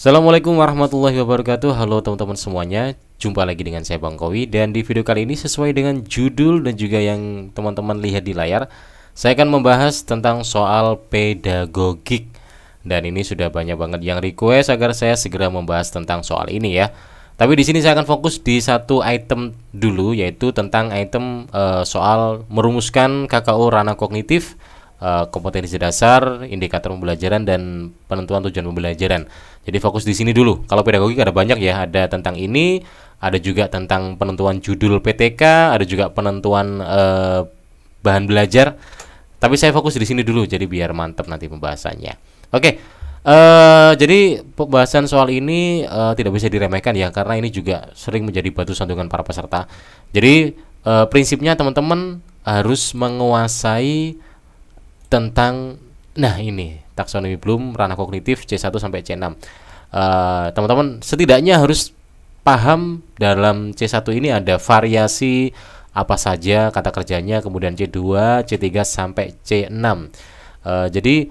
Assalamualaikum warahmatullahi wabarakatuh. Halo teman-teman semuanya. Jumpa lagi dengan saya Bang Kowi. Dan di video kali ini sesuai dengan judul dan juga yang teman-teman lihat di layar, saya akan membahas tentang soal pedagogik. Dan ini sudah banyak banget yang request agar saya segera membahas tentang soal ini ya. Tapi di sini saya akan fokus di satu item dulu, yaitu tentang item soal merumuskan KKO ranah kognitif, kompetensi dasar, indikator pembelajaran, dan penentuan tujuan pembelajaran. Jadi fokus di sini dulu. Kalau pedagogik ada banyak ya, ada tentang ini, ada juga tentang penentuan judul PTK, ada juga penentuan bahan belajar. Tapi saya fokus di sini dulu, jadi biar mantap nanti pembahasannya. Oke, jadi pembahasan soal ini tidak bisa diremehkan ya, karena ini juga sering menjadi batu sandungan para peserta. Jadi prinsipnya teman-teman harus menguasai tentang ini taksonomi Bloom ranah kognitif C1 sampai C6. Teman-teman setidaknya harus paham dalam C1 ini ada variasi apa saja kata kerjanya, kemudian C2, C3 sampai C6. Jadi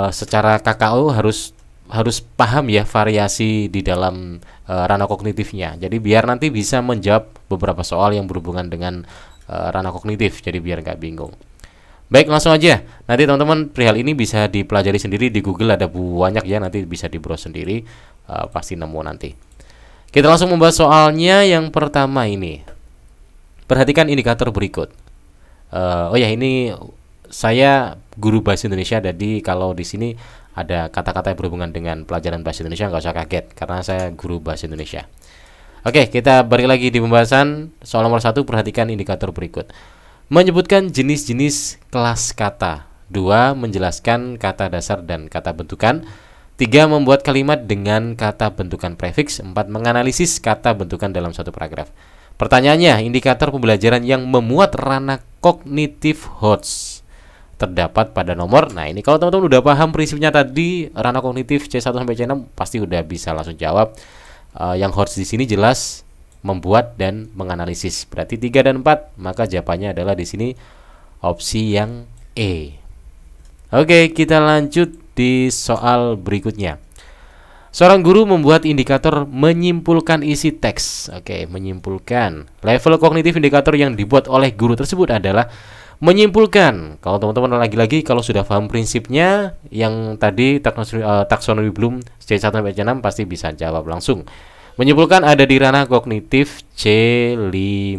secara KKO harus paham ya variasi di dalam ranah kognitifnya. Jadi biar nanti bisa menjawab beberapa soal yang berhubungan dengan ranah kognitif. Jadi biar nggak bingung. Baik, langsung aja. Nanti teman-teman perihal ini bisa dipelajari sendiri di Google, ada banyak ya, nanti bisa di-browse sendiri, pasti nemu nanti. Kita langsung membahas soalnya. Yang pertama ini. Perhatikan indikator berikut. Oh ya, ini saya guru bahasa Indonesia, jadi kalau di sini ada kata-kata yang berhubungan dengan pelajaran bahasa Indonesia nggak usah kaget karena saya guru bahasa Indonesia. Oke, kita balik lagi di pembahasan soal nomor 1. Perhatikan indikator berikut. Menyebutkan jenis-jenis kelas kata. 2. Menjelaskan kata dasar dan kata bentukan. 3. Membuat kalimat dengan kata bentukan prefiks. 4. Menganalisis kata bentukan dalam suatu paragraf. Pertanyaannya, indikator pembelajaran yang memuat ranah kognitif HOTS terdapat pada nomor. Nah, ini kalau teman-teman udah paham prinsipnya tadi, ranah kognitif C1 sampai C6 pasti udah bisa langsung jawab. Yang HOTS di sini jelas membuat dan menganalisis. Berarti 3 dan 4, maka jawabannya adalah di sini opsi yang E. Oke, kita lanjut di soal berikutnya. Seorang guru membuat indikator menyimpulkan isi teks. Oke, menyimpulkan. Level kognitif indikator yang dibuat oleh guru tersebut adalah menyimpulkan. Kalau teman-teman lagi-lagi kalau sudah paham prinsipnya yang tadi taksonomi Bloom C1 sampai C6 pasti bisa jawab langsung. Menyimpulkan ada di ranah kognitif C5.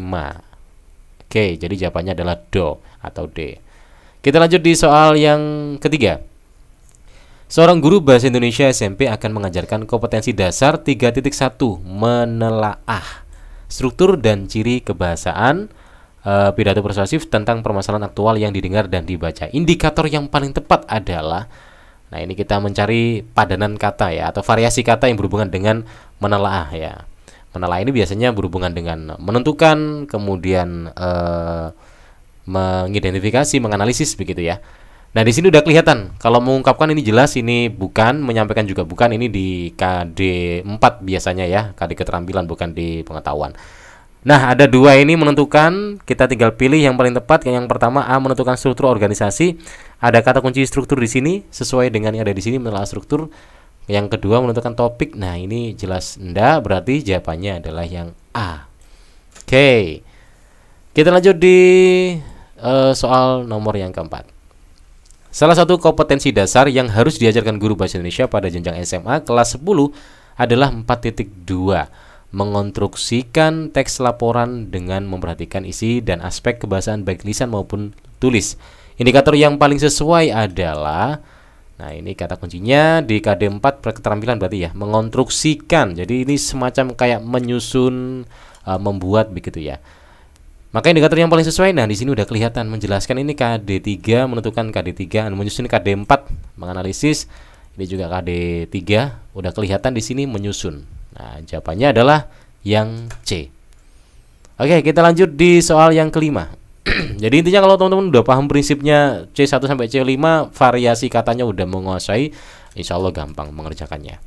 Oke, jadi jawabannya adalah DO atau D. Kita lanjut di soal yang ketiga. Seorang guru bahasa Indonesia SMP akan mengajarkan kompetensi dasar 3.1 menelaah struktur dan ciri kebahasaan, pidato persuasif tentang permasalahan aktual yang didengar dan dibaca. Indikator yang paling tepat adalah, nah ini kita mencari padanan kata ya, atau variasi kata yang berhubungan dengan menelaah ya. Menelaah ini biasanya berhubungan dengan menentukan, kemudian mengidentifikasi, menganalisis begitu ya. Nah, di sini udah kelihatan. Kalau mengungkapkan ini jelas, ini bukan, menyampaikan juga bukan. Ini di KD 4 biasanya ya, KD keterampilan, bukan di pengetahuan. Nah, ada dua ini menentukan, kita tinggal pilih yang paling tepat. Yang pertama A, menentukan struktur organisasi. Ada kata kunci struktur di sini sesuai dengan yang ada di sini, menelaah struktur. Yang kedua menentukan topik. Nah, ini jelas enggak, berarti jawabannya adalah yang A. Oke. Kita lanjut di soal nomor yang keempat. Salah satu kompetensi dasar yang harus diajarkan guru bahasa Indonesia pada jenjang SMA kelas 10 adalah 4.2. Mengonstruksikan teks laporan dengan memperhatikan isi dan aspek kebahasaan baik lisan maupun tulis. Indikator yang paling sesuai adalah, nah ini kata kuncinya di KD 4 keterampilan berarti ya, mengonstruksikan. Jadi ini semacam kayak menyusun, membuat begitu ya. Maka indikator yang paling sesuai, nah di sini udah kelihatan menjelaskan, ini KD 3 menentukan KD 3, menyusun KD 4 menganalisis. Ini juga KD 3 udah kelihatan di sini menyusun. Nah, jawabannya adalah yang C. Oke, kita lanjut di soal yang kelima. Jadi intinya kalau teman-teman udah paham prinsipnya C1 sampai C5, variasi katanya udah menguasai, insya Allah gampang mengerjakannya.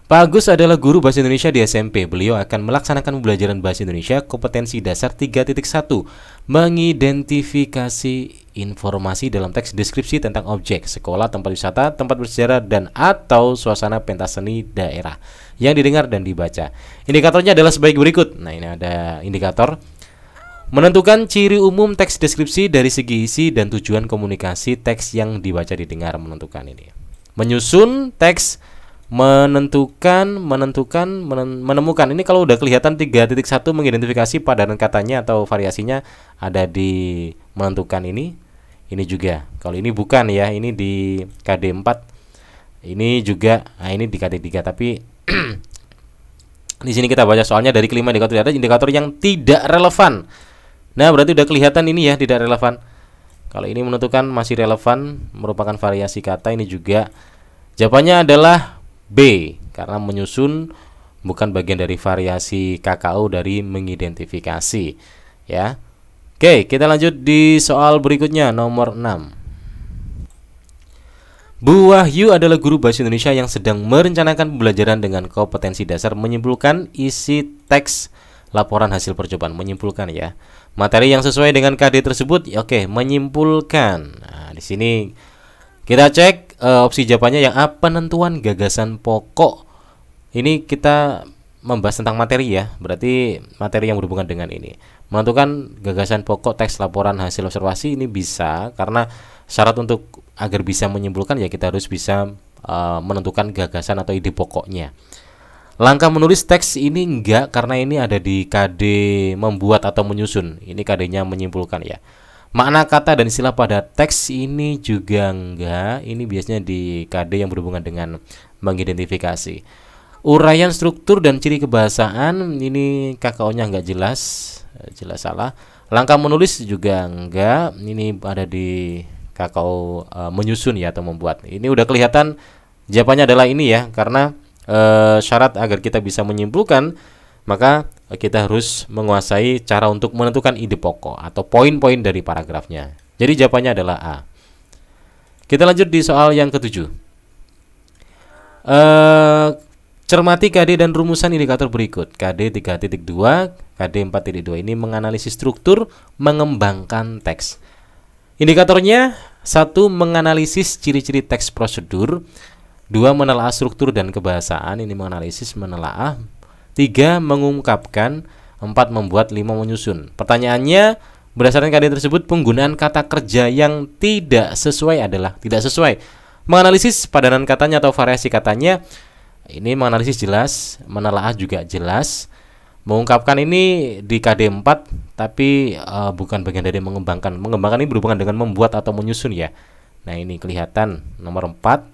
Pak Agus adalah guru bahasa Indonesia di SMP. Beliau akan melaksanakan pembelajaran bahasa Indonesia kompetensi dasar 3.1, mengidentifikasi informasi dalam teks deskripsi tentang objek, sekolah, tempat wisata, tempat bersejarah, dan atau suasana pentas seni daerah yang didengar dan dibaca. Indikatornya adalah sebagai berikut. Nah, ini ada indikator. Menentukan ciri umum teks deskripsi dari segi isi dan tujuan komunikasi teks yang dibaca didengar. Menentukan ini. Menyusun teks, menemukan. Ini kalau udah kelihatan 3.1 mengidentifikasi padanan katanya atau variasinya ada di menentukan ini. Ini juga. Kalau ini bukan ya, ini di KD 4. Ini juga, nah ini di KD 3 tapi di sini kita baca soalnya dari kelima indikator ada indikator yang tidak relevan. Nah, berarti udah kelihatan ini ya tidak relevan. Kalau ini menentukan masih relevan, merupakan variasi kata, ini juga. Jawabannya adalah B, karena menyusun bukan bagian dari variasi KKU dari mengidentifikasi ya. Oke, kita lanjut di soal berikutnya nomor 6. Bu Wahyu adalah guru bahasa Indonesia yang sedang merencanakan pembelajaran dengan kompetensi dasar menyimpulkan isi teks laporan hasil percobaan. Menyimpulkan ya. Materi yang sesuai dengan KD tersebut. Oke, menyimpulkan. Nah, di sini kita cek opsi jawabannya yang A, penentuan gagasan pokok. Ini kita membahas tentang materi ya. Berarti materi yang berhubungan dengan ini. Menentukan gagasan pokok teks laporan hasil observasi ini bisa karena syarat untuk agar bisa menyimpulkan ya kita harus bisa menentukan gagasan atau ide pokoknya. Langkah menulis teks ini enggak karena ini ada di KD membuat atau menyusun. Ini KD-nya menyimpulkan ya. Makna kata dan istilah pada teks ini juga enggak. Ini biasanya di KD yang berhubungan dengan mengidentifikasi. Uraian struktur dan ciri kebahasaan ini KKO-nya enggak jelas, jelas salah. Langkah menulis juga enggak. Ini ada di KKO menyusun ya atau membuat. Ini udah kelihatan jawabannya adalah ini ya, karena syarat agar kita bisa menyimpulkan maka kita harus menguasai cara untuk menentukan ide pokok atau poin-poin dari paragrafnya. Jadi jawabannya adalah A. Kita lanjut di soal yang ketujuh. Cermati KD dan rumusan indikator berikut. KD 3.2, KD 4.2 ini menganalisis struktur, mengembangkan teks. Indikatornya 1. Menganalisis ciri-ciri teks prosedur. 2. Menelaah struktur dan kebahasaan. Ini menganalisis, menelaah. 3. Mengungkapkan. 4. Membuat. 5. Menyusun. Pertanyaannya, berdasarkan KD tersebut, penggunaan kata kerja yang tidak sesuai adalah tidak sesuai. Menganalisis padanan katanya atau variasi katanya. Ini menganalisis jelas, menelaah juga jelas. Mengungkapkan ini di KD 4 tapi bukan bagian dari mengembangkan. Mengembangkan ini berhubungan dengan membuat atau menyusun ya. Nah, ini kelihatan nomor 4,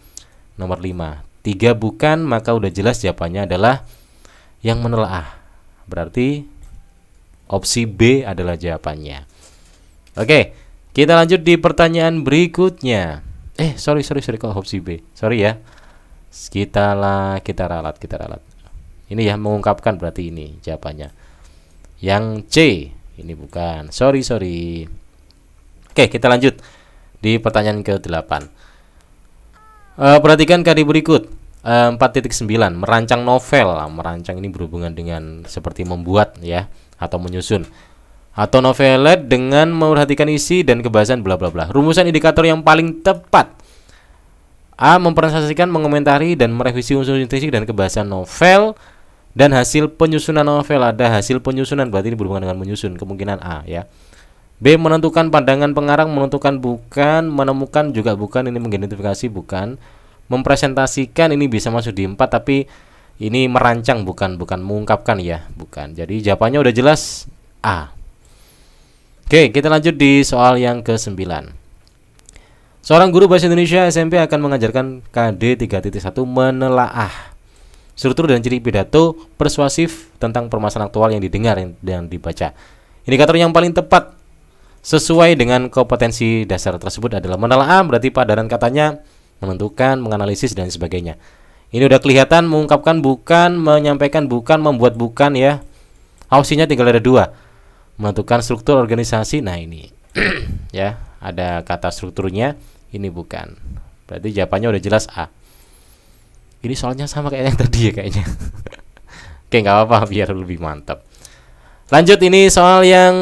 nomor 5. 3 bukan, maka udah jelas jawabannya adalah yang menelaah. Berarti opsi B adalah jawabannya. Oke, kita lanjut di pertanyaan berikutnya. Sorry kok opsi B. Sorry ya. Kita ralat. Ini ya mengungkapkan berarti ini jawabannya. Yang C ini bukan. Sorry. Oke, kita lanjut di pertanyaan ke-8. Perhatikan KD berikut. 4.9 merancang novel. Merancang ini berhubungan dengan seperti membuat ya atau menyusun. Atau novelet dengan memperhatikan isi dan kebahasan bla bla bla. Rumusan indikator yang paling tepat. A. Mempresentasikan, mengomentari, dan merevisi unsur intrinsik dan kebahasan novel. Dan hasil penyusunan novel. Ada hasil penyusunan, berarti ini berhubungan dengan menyusun. Kemungkinan A ya. B. Menentukan pandangan pengarang. Menentukan bukan. Menemukan juga bukan. Ini mengidentifikasi bukan. Mempresentasikan ini bisa masuk di 4. Tapi ini merancang bukan mengungkapkan ya. Bukan. Jadi jawabannya udah jelas A. Oke, kita lanjut di soal yang ke-9. Seorang guru bahasa Indonesia SMP akan mengajarkan KD 3.1 menelaah struktur dan ciri pidato persuasif tentang permasalahan aktual yang didengar dan dibaca. Indikator yang paling tepat sesuai dengan kompetensi dasar tersebut adalah menelaah, berarti padanan katanya, menentukan, menganalisis, dan sebagainya. Ini udah kelihatan, mengungkapkan bukan, menyampaikan bukan, membuat bukan ya. Opsinya tinggal ada 2. Menentukan struktur organisasi, nah ini ya, ada kata strukturnya, ini bukan. Berarti jawabannya udah jelas A. Ini soalnya sama kayak yang tadi ya kayaknya. Oke, nggak apa-apa biar lebih mantap. Lanjut, ini soal yang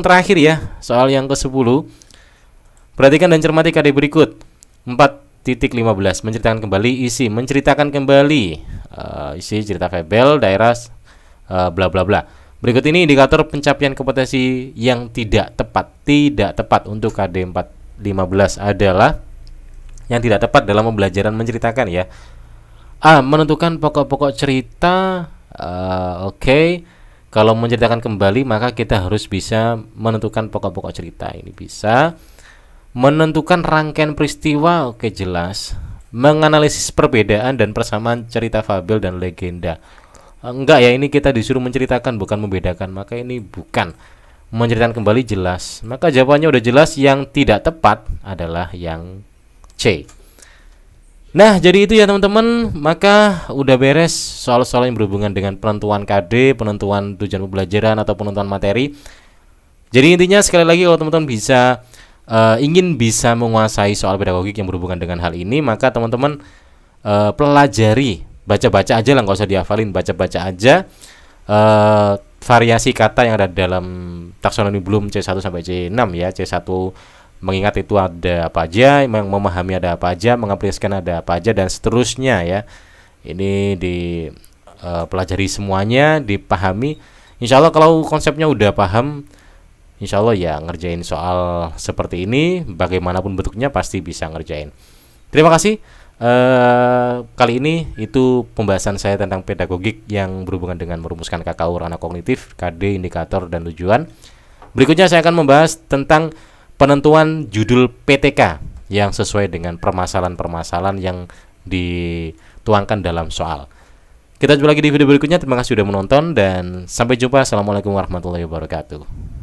terakhir ya, soal yang ke-10. Perhatikan dan cermati KD berikut. 4.15 menceritakan kembali isi, menceritakan kembali isi cerita fabel daerah bla bla bla. Berikut ini indikator pencapaian kompetensi yang tidak tepat. Tidak tepat untuk KD 4.15 adalah yang tidak tepat dalam pembelajaran menceritakan ya. A. Menentukan pokok-pokok cerita. Oke. Kalau menceritakan kembali maka kita harus bisa menentukan pokok-pokok cerita. Ini bisa. Menentukan rangkaian peristiwa. Oke, jelas. Menganalisis perbedaan dan persamaan cerita fabel dan legenda. Enggak ya, ini kita disuruh menceritakan bukan membedakan. Maka ini bukan. Menceritakan kembali jelas. Maka jawabannya udah jelas. Yang tidak tepat adalah yang C. Nah, jadi itu ya teman-teman. Maka udah beres soal-soal yang berhubungan dengan penentuan KD, penentuan tujuan pembelajaran atau penentuan materi. Jadi intinya sekali lagi, kalau teman-teman bisa ingin bisa menguasai soal pedagogik yang berhubungan dengan hal ini, maka teman-teman pelajari, baca-baca aja lah, nggak usah dihafalin, baca-baca aja variasi kata yang ada dalam taksonomi Bloom C1 sampai C6 ya. C1 mengingat itu ada apa aja, memahami ada apa aja, mengaplikasikan ada apa aja, dan seterusnya ya. Ini dipelajari semuanya, dipahami. Insya Allah kalau konsepnya udah paham, insya Allah ya ngerjain soal seperti ini bagaimanapun bentuknya pasti bisa ngerjain. Terima kasih. Kali ini itu pembahasan saya tentang pedagogik yang berhubungan dengan merumuskan KKU ranah kognitif, KD, indikator, dan tujuan. Berikutnya saya akan membahas tentang penentuan judul PTK yang sesuai dengan permasalahan-permasalahan yang dituangkan dalam soal. Kita jumpa lagi di video berikutnya. Terima kasih sudah menonton dan sampai jumpa. Assalamualaikum warahmatullahi wabarakatuh.